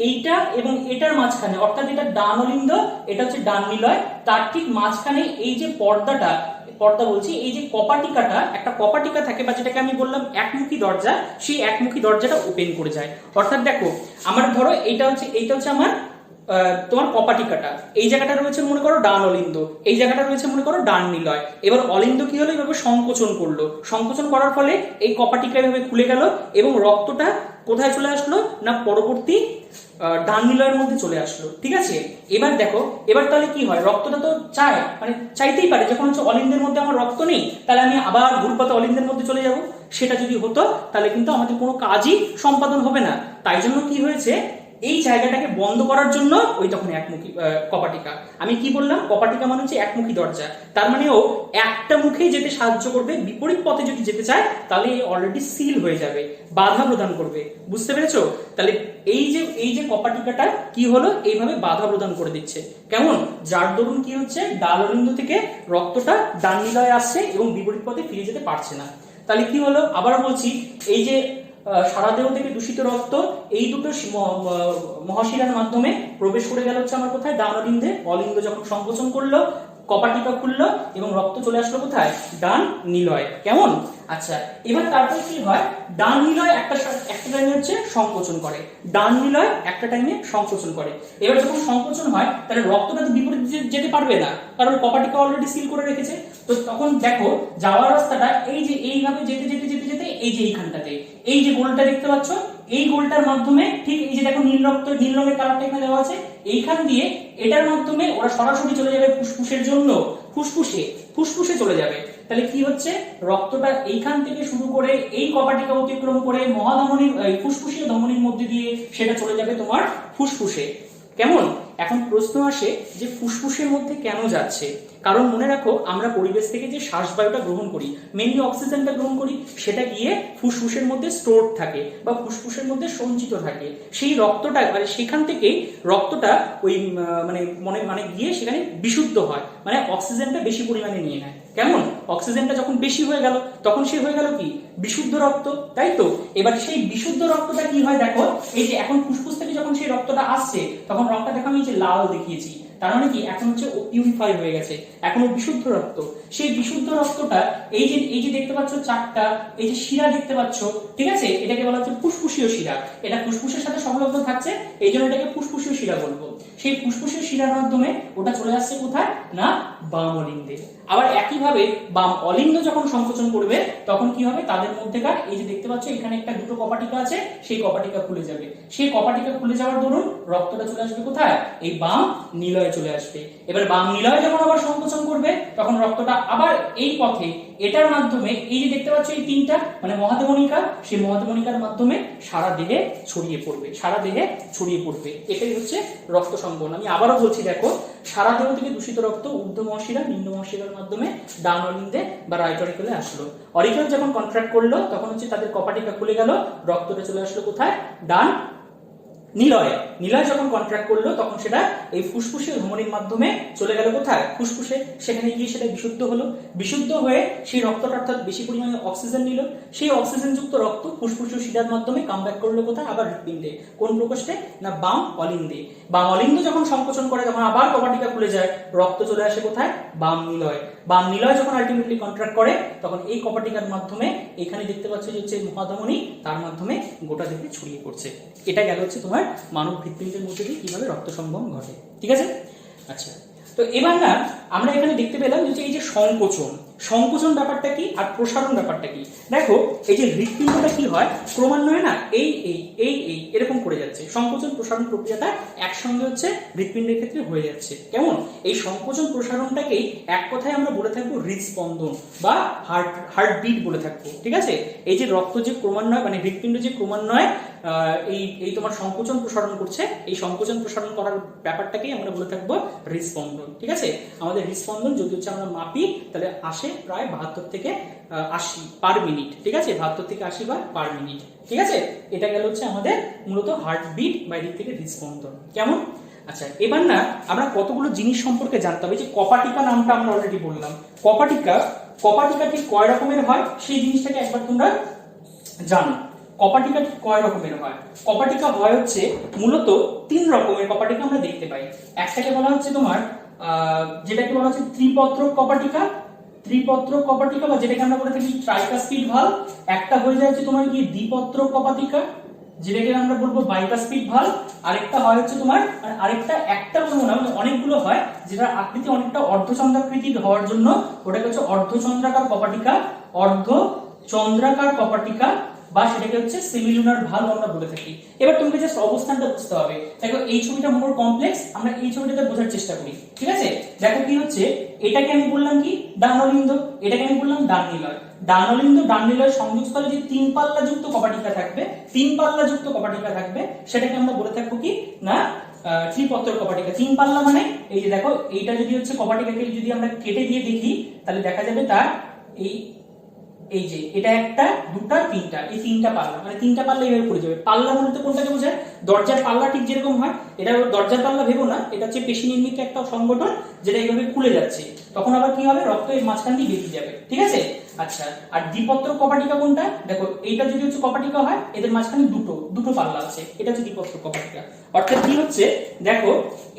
এইটা এবং এটার মাঝখানে, অর্থাৎ এটা ডান অলিন্দ, এটা হচ্ছে ডান নিলয়, তার ঠিক মাঝখানে এই যে পর্দা বলছি, এই যে কপাটিকাটা, একটা কপাটিকা থাকে, বা যেটাকে আমি বললাম একমুখী দরজা, সেই একমুখী দরজাটা ওপেন করে যায়। অর্থাৎ দেখো আমার ধরো এইটা হচ্ছে আমার তোমার কপাটিকাটা, এই জায়গাটা রয়েছে মনে করো ডান অলিন্দ, এই জায়গাটা রয়েছে মনে করো ডান নিলয়। এবার অলিন্দ কি হলো? এভাবে সংকোচন করলো, সংকোচন করার ফলে এই কপাটিকা এভাবে খুলে গেল এবং রক্তটা কোথায় চলে আসলো? না পরবর্তী ডান নিলয়ের মধ্যে চলে আসলো। ঠিক আছে, এবার দেখো, এবার তাহলে কি হয়? রক্তটা তো চায়, মানে চাইতেই পারে, যখন হচ্ছে অলিন্দের মধ্যে আমার রক্ত নেই, তাহলে আমি আবার ঘুরপাতে অলিন্দের মধ্যে চলে যাব। সেটা যদি হতো তাহলে কিন্তু আমাদের কোনো কাজই সম্পাদন হবে না। তাই জন্য কি হয়েছে? এই জায়গাটাকে বন্ধ করার জন্য ওই তখন একমুখী কপাটিকা। আমি কি বললাম? কপাটিকা মানে হচ্ছে একমুখী দরজা, তার মানে ও একটা মুখেই যেতে সাহায্য করবে। বিপরীত পথে যদি যেতে চায় তাহলে অলরেডি সিল হয়ে যাবে, বাধা প্রদান করবে। বুঝতে পেরেছো? তাহলে এই যে কপাটিকাটা কি হলো? এইভাবে বাধা প্রদান করে দিচ্ছে। কেমন? যার দরুন কি হচ্ছে? ডান অলিন্দ থেকে রক্তটা ডান নিলয়ে আসছে এবং বিপরীত পথে ফিরে যেতে পারছে না। তাহলে কি হলো? আবার বলছি, এই যে সারা দেহ থেকে দূষিত রক্ত এই দুটো মহাশিরার মাধ্যমে প্রবেশ করে গেল হচ্ছে আমার কোথায়? ডান অলিন্দে। অলিন্দ যখন সংকোচন করলো, কপাটিকা খুললো এবং রক্ত চলে আসলো কোথায়? ডান নিলয়। কেমন? আচ্ছা, এবার তারপর কি হয়? ডান নিলয় একটা টাইমে হচ্ছে সংকোচন করে, ডান নিলয় একটা টাইমে সংকোচন করে। এবার যখন সংকোচন হয় তাহলে রক্তটা তো বিপরীত যেতে পারবে না, কারণ কপাটিকা অলরেডি সিল করে রেখেছে। তো তখন দেখো যাওয়ার রাস্তাটা এই যে এইভাবে যেতে যেতে যেতে যেতে এই যে এইখানটাতে এই যে গোলটা দেখতে পাচ্ছ, এই গোলটার মাধ্যমে ঠিক এই যে দেখো নীল রঙের কালারটা এখানে দেওয়া আছে, এইখান দিয়ে এটার মাধ্যমে ওরা সরাসরি চলে যাবে ফুসফুসের জন্য, ফুসফুসে চলে যাবে। তাহলে কি হচ্ছে? রক্তটা এইখান থেকে শুরু করে এই কপাটিকা অতিক্রম করে মহাধমনীর ফুসফুসীয় ধমনীর মধ্যে দিয়ে সেটা চলে যাবে তোমার ফুসফুসে। কেমন? এখন প্রশ্ন আসে যে ফুসফুসের মধ্যে কেন যাচ্ছে? কারণ মনে রাখো, আমরা পরিবেশ থেকে যে শ্বাসবায়ুটা গ্রহণ করি, মেনলি অক্সিজেনটা গ্রহণ করি, সেটা গিয়ে ফুসফুসের মধ্যে স্টোর থাকে বা ফুসফুসের মধ্যে সঞ্চিত থাকে। সেই রক্তটা মানে সেখান থেকেই রক্তটা ওই মানে গিয়ে সেখানে বিশুদ্ধ হয়, মানে অক্সিজেনটা বেশি পরিমাণে নিয়ে নেয়। কেমন? অক্সিজেনটা যখন বেশি হয়ে গেল তখন সে হয়ে গেল কি? বিশুদ্ধ রক্ত, তাই তো? এবার সেই বিশুদ্ধ রক্তটা কি হয় দেখো, এই যে এখন ফুসফুস থেকে যখন সেই রক্তটা আসছে, তখন রক্তটা দেখো আমি যে লাল দেখিয়েছি, তার মানে কি? এখন হচ্ছে পিউরিফাই হয়ে গেছে, এখন বিশুদ্ধ রক্ত। সেই বিশুদ্ধ রক্তটা এই যে দেখতে পাচ্ছ চারটা এই যে শিরা দেখতে পাচ্ছ, ঠিক আছে, এটাকে বলা হচ্ছে ফুসফুসীয় শিরা। এটা ফুসফুসের সাথে সংলগ্ন থাকছে, এই জন্য এটাকে ফুসফুসীয় শিরা বলবো। সেই ফুসফুসীয় শিরার মাধ্যমে ওটা চলে আসছে কোথায়? না বাম অলিন্দে। আবার একইভাবে বাম অলিন্দ যখন সংকোচন করবে তখন কি হবে? তাদের মধ্যেকার এই যে দেখতে পাচ্ছ এখানে একটা দুটো কপাটিকা আছে, সেই কপাটিকা খুলে যাবে। সেই কপাটিকা খুলে যাওয়ার দরুন রক্তটা চলে আসবে কোথায়? এই বাম নিলয়ে চলে আসবে। এবার বাম নিলয়ে যখন আবার সংকোচন করবে তখন রক্তটা আবার এই পথে এটার মাধ্যমে এই যে দেখতে পাচ্ছ এই তিনটা মানে মহাধমনিকা, সেই মহাধমনিকার মাধ্যমে সারা দেহে ছড়িয়ে পড়বে। এটাই হচ্ছে রক্ত সংবহন। আমি আবারও বলছি, দেখো সারা দেহ থেকে দূষিত রক্ত ঊর্ধ্ব মহাশিরা নিম্ন মহাশিরার মাধ্যমে ডান অলিন্দে বা রাইট অরিকেলে আসলো। অরিকেল যখন কন্ট্রাক্ট করলো তখন হচ্ছে তাদের কপাটিকা খুলে গেল, রক্তটা চলে আসলো কোথায়? ডান নিলয় যখন কন্ট্রাক্ট করলো তখন সেটা এই ফুসফুসীয় ধমনীর মাধ্যমে চলে গেল কোথায়? ফুসফুসে। সেখানে গিয়ে সেটা বিশুদ্ধ হলো, বিশুদ্ধ হয়ে সেই রক্তটা অর্থাৎ বেশি পরিমাণে অক্সিজেন নিল, সেই অক্সিজেনযুক্ত রক্ত ফুসফুসীয় শিরার মাধ্যমে কামব্যাক করলো কোথায়? আবার হৃৎপিণ্ডে। কোন প্রকোষ্ঠে? না বাম অলিন্দে। বাম অলিন্দ যখন সংকোচন করে তখন আবার কপাটিকা খুলে যায়, রক্ত চলে আসে কোথায়? বাম নিলয় যখন আলটিমেটলি কন্ট্রাক্ট করে তখন এই কপাটিকার মাধ্যমে এখানে দেখতে পাচ্ছ যে হচ্ছে মহাধমনী, তার মাধ্যমে গোটা দেহে ছড়িয়ে পড়ছে। এটা গেল হচ্ছে তোমার মানব হৃৎপিণ্ডের মধ্যে দিয়ে কিভাবে রক্ত সংবহন ঘটে। ঠিক আছে? আচ্ছা, তো এবার না আমরা এখানে দেখতে পেলাম যে এই যে সংকোচন, সংকোচন ব্যাপারটা কি আর প্রসারণ ব্যাপারটা কি? দেখো এই যে হৃৎপিণ্ডটা কি হয় ক্রমান্বয়ে না এই এরকম করে যাচ্ছে, সংকোচন প্রসারণ প্রক্রিয়াটা একসঙ্গে হচ্ছে হৃৎপিণ্ডের ক্ষেত্রে হয়ে যাচ্ছে। কেমন? এই সংকোচন প্রসারণটাকেই এক কথায় আমরা বলে থাকবো হৃদস্পন্দন বা হার্টবিট বলে থাকবো। ঠিক আছে? এই যে রক্ত যে ক্রমান্বয়ে মানে হৃৎপিণ্ড যে ক্রমান্বয়ে এই তোমার সংকোচন প্রসারণ করছে, এই সংকোচন প্রসারণ করার ব্যাপারটাকেই আমরা বলে থাকবো হৃদস্পন্দন। ঠিক আছে? আমাদের হৃদস্পন্দন যদি হচ্ছে আমরা মাপি তাহলে আসে প্রায় 72 থেকে 80 পার মিনিট। ঠিক আছে? 72 থেকে 80 বার পার মিনিট। ঠিক আছে? এটা গেল হচ্ছে আমাদের মূলত হার্টবিট বা দিক থেকে হৃদস্পন্দন। কেমন? আচ্ছা, এবার না আমরা কতগুলো জিনিস সম্পর্কে জানতে হবে। যে কপাটিকা নামটা আমরা অলরেডি বললাম। কপাটিকা ঠিক কয় রকমের হয় সেই জিনিসটাকে একবার তোমরা জানো। কপাটিকা ঠিক কয় রকমের হয়? কপাটিকা হয় হচ্ছে মূলত 3 রকমের কপাটিকা আমরা দেখতে পাই। একটাকে বলা হচ্ছে তোমার যেটাকে বলা হচ্ছে ত্রিপত্রক কপাটিকা বা যেটাকে আমরা বলে থাকি ট্রাইকাস্পিড ভালভ। একটা হয়ে যায় হচ্ছে তোমার কি দ্বিপত্রক কপাটিকা, যেটাকে আমরা বলবো বাইকাস্পিড ভালভ। আরেকটা হয় হচ্ছে তোমার একটা বলবো না, মানে অনেকগুলো হয়, যেটা আকৃতি অনেকটা অর্ধচন্দ্রাকৃতির হওয়ার জন্য ওটাকে হচ্ছে অর্ধচন্দ্রাকার কপাটিকা বা সেটাকে হচ্ছে সেমিলুনার ভালভ আমরা বলে থাকি। এবার তোমাকে জাস্ট অবস্থানটা বুঝতে হবে। দেখো এই ছবিটা মোর কমপ্লেক্স, আমরা এই ছবিটাতে বোঝার চেষ্টা করি। ঠিক আছে? দেখো কি হচ্ছে, এটাকে আমি বললাম কি ডানলিন্দ, এটাকে আমি বললাম ডাননিলয়। ডাননিলয় সংযোগস্থলে যে 3 পাল্লা যুক্ত কপাটিকা থাকবে সেটাকে আমরা বলে থাকবো কি না ত্রিপত্রক কপাটিকা। 3 পাল্লা মানে এই যে দেখো এইটা যদি হচ্ছে কপাটিকাকে যদি আমরা কেটে দিয়ে দেখি তাহলে দেখা যাবে তার এই যে এটা একটা দুটা তিনটা, এই 3টা পাল্লা, মানে 3টা পাল্লা এইভাবে পড়ে যাবে। পাল্লা বলতে কোনটাকে বোঝায়? দরজার পাল্লা ঠিক যেরকম হয়, এটা দরজার পাল্লা ভেবো না, এটা হচ্ছে পেশি নির্মিত একটা সংগঠন যেটা এইভাবে খুলে যাচ্ছে। তখন আবার কি হবে, রক্ত এর মাঝখান দিয়ে বেরিয়ে যাবে। ঠিক আছে? আচ্ছা, আর দ্বিপত্রক কপাটিকা কোনটা? দেখো এইটা যদি হচ্ছে কপাটিকা হয়, এদের মাঝখানে দুটো পাল্লা আছে, এটা হচ্ছে দ্বিপত্রক কপাটিকা। অর্থাৎ কি হচ্ছে, দেখো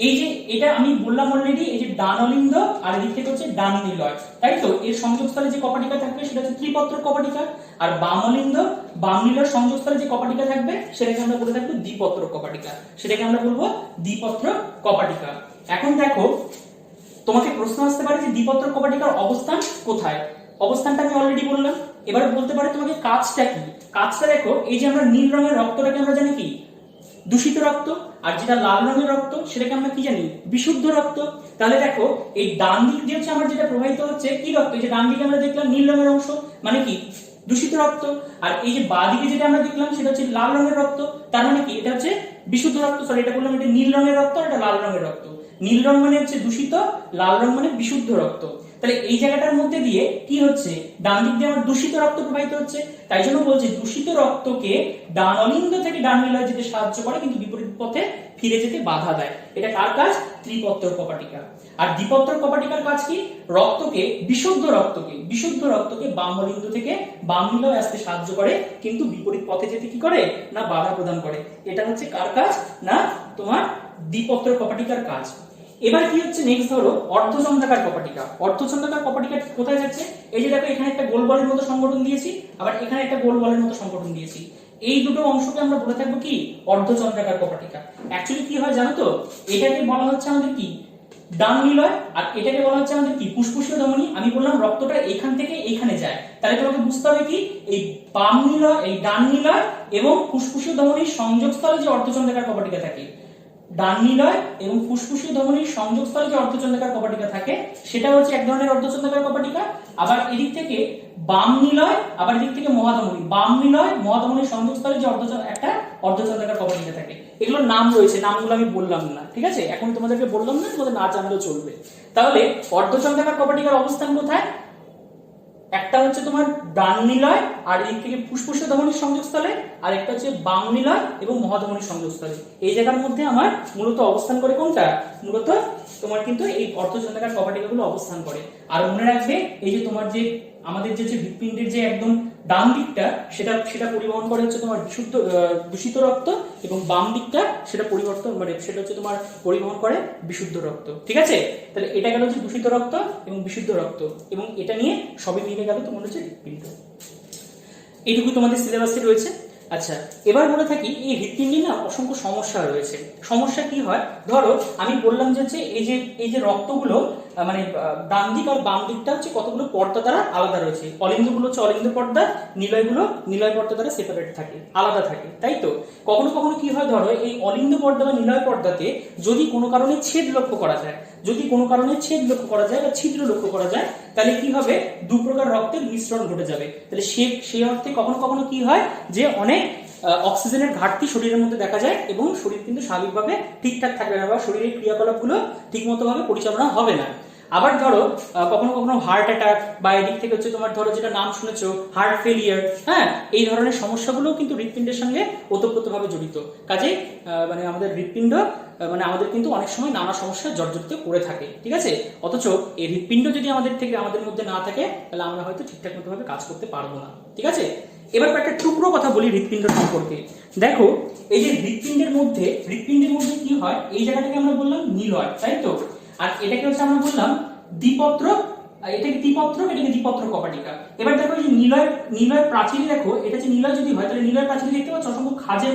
এই যে এটা আমি বললাম অলরেডি, এই যে ডানলিন্দ আর এদিক থেকে হচ্ছে ডাননিলয়, তাই তো? এর সংযোগস্থলে যে কপাটিকা থাকবে সেটা হচ্ছে ত্রিপত্রক কপাটিকা। আর বামনিলয় সংযোগস্থলে যে কপাটিকা থাকবে সেটাকে আমরা বলে থাকবো দ্বিপত্রক কপাটিকা, সেটাকে আমরা বলবো দ্বিপত্রক কপাটিকা। এখন দেখো তোমাকে প্রশ্ন আসতে পারে যে দ্বিপত্রক কপাটিকার অবস্থান কোথায়? অবস্থানটা আমি অলরেডি বললাম। এবার বলতে পারে তোমাকে কাজটা কি? কাজটা দেখো, এই যে আমরা নীল রঙের রক্তটাকে আমরা জানি কি দূষিত রক্ত, আর যেটা লাল রঙের রক্ত সেটাকে আমরা কি জানি বিশুদ্ধ রক্ত। তাহলে দেখো এই ডান দিক দিয়ে হচ্ছে আমার যেটা প্রবাহিত হচ্ছে কি রক্ত, এই যে ডান দিকে আমরা দেখলাম নীল রঙের অংশ মানে কি দূষিত রক্ত, আর এই যে বাঁ দিকে যেটা আমরা দেখলাম সেটা হচ্ছে লাল রঙের রক্ত, তার মানে কি এটা হচ্ছে বিশুদ্ধ রক্ত। সরি, এটা বললাম এটা নীল রঙের রক্ত, এটা লাল রঙের রক্ত। নীল রং মানে হচ্ছে দূষিত, লাল রং মানে বিশুদ্ধ রক্ত। তাহলে এই জায়গাটার মধ্যে দিয়ে কি হচ্ছে, ডান দিক দিয়ে আমার দূষিত রক্ত প্রবাহিত হচ্ছে। তাই জন্য বলছি দূষিত রক্তকে ডানলিন্দ থেকে ডাননিলয় যেতে সাহায্য করে, কিন্তু বিপরীত পথে ফিরে যেতে বাধা দেয়। এটা কার কাজ? ত্রিপত্রক কপাটিকা। আর দ্বিপত্রক কপাটিকার কাজ কি? বিশুদ্ধ রক্তকে বামলিন্দ থেকে বামনিলয় আসতে সাহায্য করে, কিন্তু বিপরীত পথে যেতে কি করে না বাধা প্রদান করে। এটা হচ্ছে কার কাজ? না তোমার দ্বিপত্রক কপাটিকার কাজ। এবার কি হচ্ছে নেক্সট, ধরো অর্ধচন্দ্রাকার কপাটিকা। অর্ধচন্দ্রাকার কপাটিকা কোথায় যাচ্ছে? এই যে দেখো এখানে একটা গোল বলের মতো সংগঠন দিয়েছি, আবার এখানে একটা গোল বলের মতো সংগঠন দিয়েছি। এই দুটো অংশকে আমরা বলে থাকবো কি অর্ধচন্দ্রাকার কপাটিকা। অ্যাকচুয়ালি কি হয় জানো তো, এটাকে বলা হচ্ছে আমাদের কি ডাননিলয়, আর এটাকে বলা হচ্ছে আমাদের কি ফুসফুসীয় ধমনী। আমি বললাম রক্তটা এখান থেকে এইখানে যায়, তাহলে তোমাকে বুঝতে হবে কি এই বামনিলয়, এই ডাননিলয় এবং ফুসফুসীয় ধমনীর সংযোগস্থলে যে অর্ধচন্দ্রাকার কপাটিকা থাকে, ডাননিলয় এবং ফুসফুসীয় ধমনীর সংযোগস্থলে যে অর্ধচন্দ্রাকার কপাটিকা থাকে সেটা হচ্ছে এক ধরনের অর্ধচন্দ্রাকার কপাটিকা। আবার এদিক থেকে বামনিলয়, আবার এদিক থেকে মহাধমনী, বামনিলয় মহাধমনীর সংযোগস্থলে যে একটা অর্ধচন্দ্রাকার কপাটিকা থাকে। এগুলোর নাম রয়েছে, নামগুলো আমি বললাম না। ঠিক আছে? এখন তোমাদেরকে বললাম না, তোমাদের না জানলেও চলবে। তাহলে অর্ধচন্দ্রাকার কপাটিকার অবস্থান কোথায়? একটা হচ্ছে তোমার ডাননিলয় আর এদিক থেকে ফুসফুসীয় ধমনীর সংযোগস্থলে, আর একটা হচ্ছে বামনিলয় এবং মহাধমনীর সংযোগস্থলে। এই জায়গার মধ্যে আমার মূলত অবস্থান করে কোনটা? মূলত তোমার কিন্তু এই অর্ধচন্দ্রাকার কপাটিকাগুলো অবস্থান করে। আর মনে রাখবে এই যে তোমার যে আমাদের যে হৃৎপিণ্ডের যে একদম ডান দিকটা সেটা পরিবহন করে হচ্ছে তোমার দূষিত রক্ত, এবং বাম দিকটা সেটা সেটা হচ্ছে তোমার পরিবহন করে বিশুদ্ধ রক্ত। ঠিক আছে? তাহলে এটা গেল হচ্ছে দূষিত রক্ত এবং বিশুদ্ধ রক্ত, এবং এটা নিয়ে সবই মিলে গেল তোমার হচ্ছে হৃৎপিণ্ড। এইটুকু তোমাদের সিলেবাসে রয়েছে। আচ্ছা, এবার বলে থাকি এই হৃৎপিণ্ডে না অসংখ্য সমস্যা রয়েছে। সমস্যা কি হয়, ধরো আমি বললাম যে এই যে রক্তগুলো মানে ডান দিক আর বাম দিকটা হচ্ছে কতগুলো পর্দা দ্বারা আলাদা রয়েছে। অলিন্দগুলো হচ্ছে অলিন্দ পর্দা, নিলয়গুলো নিলয় পর্দা দ্বারা সেপারেট থাকে, আলাদা থাকে, তাই তো। কখনো কখনো কি হয়, ধরো এই অলিন্দ পর্দা বা নিলয় পর্দাতে যদি কোনো কারণে ছেদ লক্ষ্য করা যায়, যদি কোনো কারণে ছেদ লক্ষ্য করা যায় বা ছিদ্র লক্ষ্য করা যায়, তাহলে কি হবে, দু প্রকার রক্তের মিশ্রণ ঘটে যাবে। তাহলে সেই অর্থে কখনো কখনো কি হয় যে অনেক অক্সিজেনের ঘাটতি শরীরের মধ্যে দেখা যায় এবং শরীর কিন্তু স্বাভাবিকভাবে ঠিকঠাক থাকবে না বা শরীরের ক্রিয়াকলাপগুলো ঠিকমতো ভাবে পরিচালনা হবে না। আবার ধরো কখনো কখনো হার্ট অ্যাটাক বা এদিক থেকে হচ্ছে তোমার ধরো যেটা নাম শুনেছো হার্ট ফেলিয়ার, হ্যাঁ, এই ধরনের সমস্যাগুলো কিন্তু হৃৎপিণ্ডের সঙ্গে ওতপ্রোতভাবে জড়িত। কাজে মানে আমাদের হৃৎপিণ্ড মানে আমাদের কিন্তু অনেক সময় নানা সমস্যা জর্জরিত করে থাকে, ঠিক আছে। অথচ এই হৃৎপিণ্ড যদি আমাদের মধ্যে না থাকে, তাহলে আমরা হয়তো ঠিকঠাক মতো ভাবে কাজ করতে পারবো না, ঠিক আছে। এবার একটা টুকরো কথা বলি হৃৎপিণ্ড সম্পর্কে। দেখো এই যে হৃৎপিণ্ডের মধ্যে কি হয়, এই জায়গাটাকে আমরা বললাম নিলয়, তাই তো। আর এটাকে হচ্ছে আমরা বললাম দ্বিপত্র, এটাকে দ্বিপত্রক, এটাকে দ্বিপত্র কপাটিকা। এবার দেখো এই যে নিলয় প্রাচীর, দেখো এটা হচ্ছে নিলয় যদি হয় তাহলে নিলয় প্রাচীর দেখতে পাচ্ছ অসংখ্য খাঁজের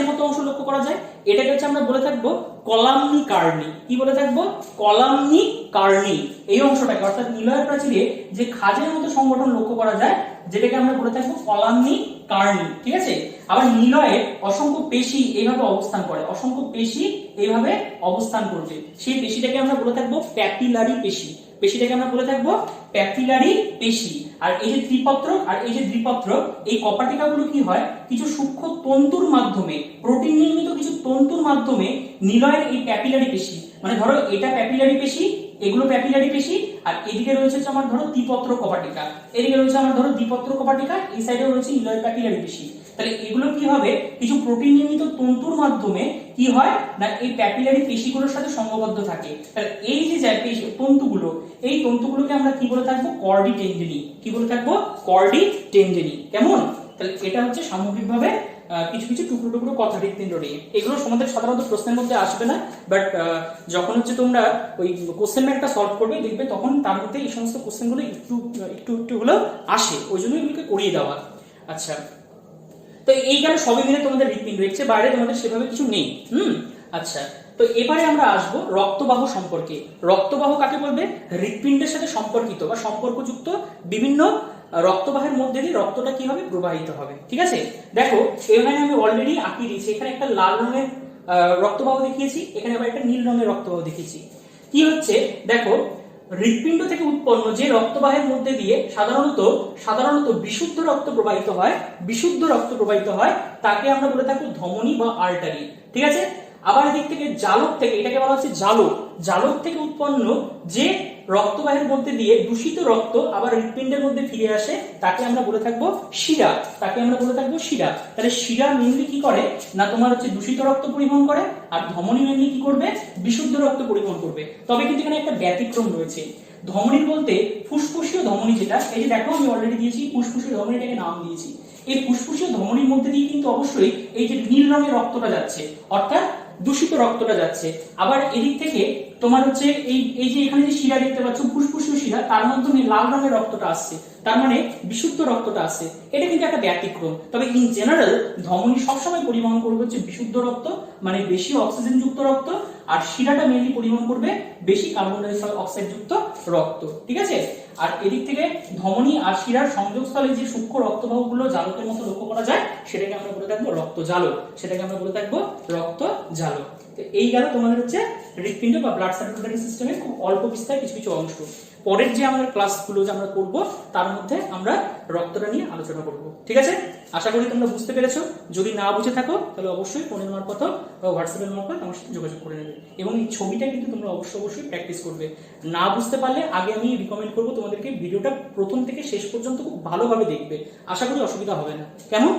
মতো অংশ লক্ষ্য করা যায়। এটাকে হচ্ছে আমরা বলে থাকবো কলামনি কার্নি। কি বলে থাকবো? কলামনি কার্নি। এই অংশটাকে অর্থাৎ নিলয় প্রাচীরে যে খাঁজের মতো সংগঠন লক্ষ্য করা যায়, যেটাকে আমরা বলে থাকবো কলামনি কার্নি, ঠিক আছে। আবার নিলয়ে অসংখ্য পেশি এইভাবে অবস্থান করে, অসংখ্য পেশি এইভাবে অবস্থান করবে, সেই পেশিটাকে আমরা বলে থাকবো প্যাপিলারি পেশি। পেশিটাকে আমরা বলে থাকবো প্যাপিলারি পেশি। আর এই যে ত্রিপত্রক আর এই যে দ্বিপত্রক, এই কপাটিকাগুলো কি হয়, কিছু সূক্ষ্ম তন্তুর মাধ্যমে, প্রোটিন নির্মিত কিছু তন্তুর মাধ্যমে নিলয়ের এই প্যাপিলারি পেশি, মানে ধরো এটা প্যাপিলারি পেশি, এগুলো প্যাপিলারি পেশি, আর এদিকে রয়েছে আমার ধরো দ্বিপত্র কপাটিকা, এদিকে রয়েছে আমার ধরো দ্বিপত্র কপাটিকা, এই সাইডে রয়েছে নিলয় প্যাপিলারি পেশি। তাহলে এগুলো কি হবে, কিছু প্রোটিন নির্মিত তন্তুর মাধ্যমে কি হয় না, এই প্যাপিলারি পেশিগুলোর সাথে সংঘবদ্ধ থাকে। তাহলে এই যে তন্তুগুলো, এই তন্তুগুলোকে আমরা কি বলে থাকবো, কর্ডি টেন্ডেনি। কি বলে থাকবো? কর্ডি টেন্ডেনি। কেমন? তাহলে এটা হচ্ছে সামগ্রিকভাবে কিছু কিছু টুকরো টুকরো কথা হৃৎপিণ্ড নিয়ে। এগুলো তোমাদের সাধারণত প্রশ্নের মধ্যে আসবে না, বাট যখন হচ্ছে তোমরা ওই কোশ্চেন ব্যাংকটা সলভ করবে দেখবে তখন তার মধ্যে এই সমস্ত কোশ্চেনগুলো একটু একটু একটু হলেও আসে, ওই জন্য এগুলোকে করিয়ে দেওয়া। আচ্ছা, তো এই গেল সবই মিলে তোমাদের হৃৎপিণ্ড, দেখছে বাইরে তোমাদের সেভাবে কিছু নেই। আচ্ছা, তো এবারে আমরা আসবো রক্তবাহ সম্পর্কে। রক্তবাহ কাকে বলবে? হৃৎপিণ্ডের সাথে সম্পর্কিত বা সম্পর্কযুক্ত বিভিন্ন রক্তবাহের মধ্যে দিয়ে রক্তটা কি হবে, প্রবাহিত হবে, ঠিক আছে। দেখো এখানে আমি অলরেডি আঁকিয়ে দিয়েছি, এখানে একটা লাল রঙের রক্তবাহ দেখিয়েছি, এখানে আবার একটা নীল রঙের রক্তবাহ দেখিয়েছি। কি হচ্ছে দেখো, হৃৎপিণ্ড থেকে উৎপন্ন যে রক্তবাহের মধ্যে দিয়ে সাধারণত বিশুদ্ধ রক্ত প্রবাহিত হয়, তাকে আমরা বলে থাকবো ধমনী বা আর্টারি, ঠিক আছে। আবার এদিক থেকে জালক থেকে, এটাকে বলা হচ্ছে জালক থেকে উৎপন্ন যে রক্তবাহের মধ্যে দিয়ে দূষিত রক্ত আবার হৃৎপিণ্ডের মধ্যে ফিরে আসে, তাকে আমরা বলে থাকবো শিরা। তাহলে শিরা মেইনলি কি করে না, তোমার হচ্ছে দূষিত রক্ত পরিবহন করে, আর ধমনী মেইনলি কি করবে, বিশুদ্ধ রক্ত পরিবহন করবে। তবে কিন্তু এখানে একটা ব্যতিক্রম রয়েছে। ধমনী বলতে ফুসফুসীয় ধমনী, যেটা এই যে দেখো আমি অলরেডি দিয়েছি ফুসফুসীয় ধমনীটাকে নাম দিয়েছি। এই ফুসফুসীয় ধমনীর মধ্যে দিয়ে কিন্তু অবশ্যই এই যে নীল রঙের রক্তটা যাচ্ছে, অর্থাৎ দূষিত রক্তটা যাচ্ছে। আবার এদিক থেকে তোমার হচ্ছে এই যে এখানে যে শিরা দেখতে পাচ্ছ ফুসফুসীয় শিরা, তার মাধ্যমে লাল রঙের রক্তটা আসছে, তার মানে বিশুদ্ধ রক্তটা আসছে। এটা কিন্তু একটা ব্যতিক্রম। তবে ইন জেনারেল ধমনী সবসময় পরিবহন করবে হচ্ছে বিশুদ্ধ রক্ত, মানে বেশি অক্সিজেন যুক্ত রক্ত, আর শিরাটা মেইনলি পরিবহন করবে বেশি কার্বন ডাই অক্সাইড যুক্ত রক্ত, ঠিক আছে। আর এদিক থেকে ধমনী আর শিরার সংযোগস্থলে যে সূক্ষ্ম রক্তবাহগুলো জালকের মতো লক্ষ্য করা যায়, সেটাকে আমরা বলে থাকবো রক্তজালক। তো এই গেল তোমাদের হচ্ছে হৃৎপিণ্ড বা ব্লাড সার্কুলেটরি সিস্টেমের খুব অল্প বিস্তার কিছু কিছু অংশ। পরের যে আমাদের ক্লাসগুলো যে আমরা করব, তার মধ্যে আমরা রক্তটা নিয়ে আলোচনা করব, ঠিক আছে। আশা করি তোমরা বুঝতে পেরেছো। যদি না বুঝে থাকো তাহলে অবশ্যই ফোনের মারফত বা হোয়াটসঅ্যাপের মারফত আমার সাথে যোগাযোগ করে নেবে, এবং এই ছবিটা কিন্তু তোমরা অবশ্যই প্র্যাকটিস করবে। না বুঝতে পারলে আগে আমি রিকমেন্ড করবো তোমাদেরকে ভিডিওটা প্রথম থেকে শেষ পর্যন্ত খুব ভালোভাবে দেখবে, আশা করি অসুবিধা হবে না। কেমন?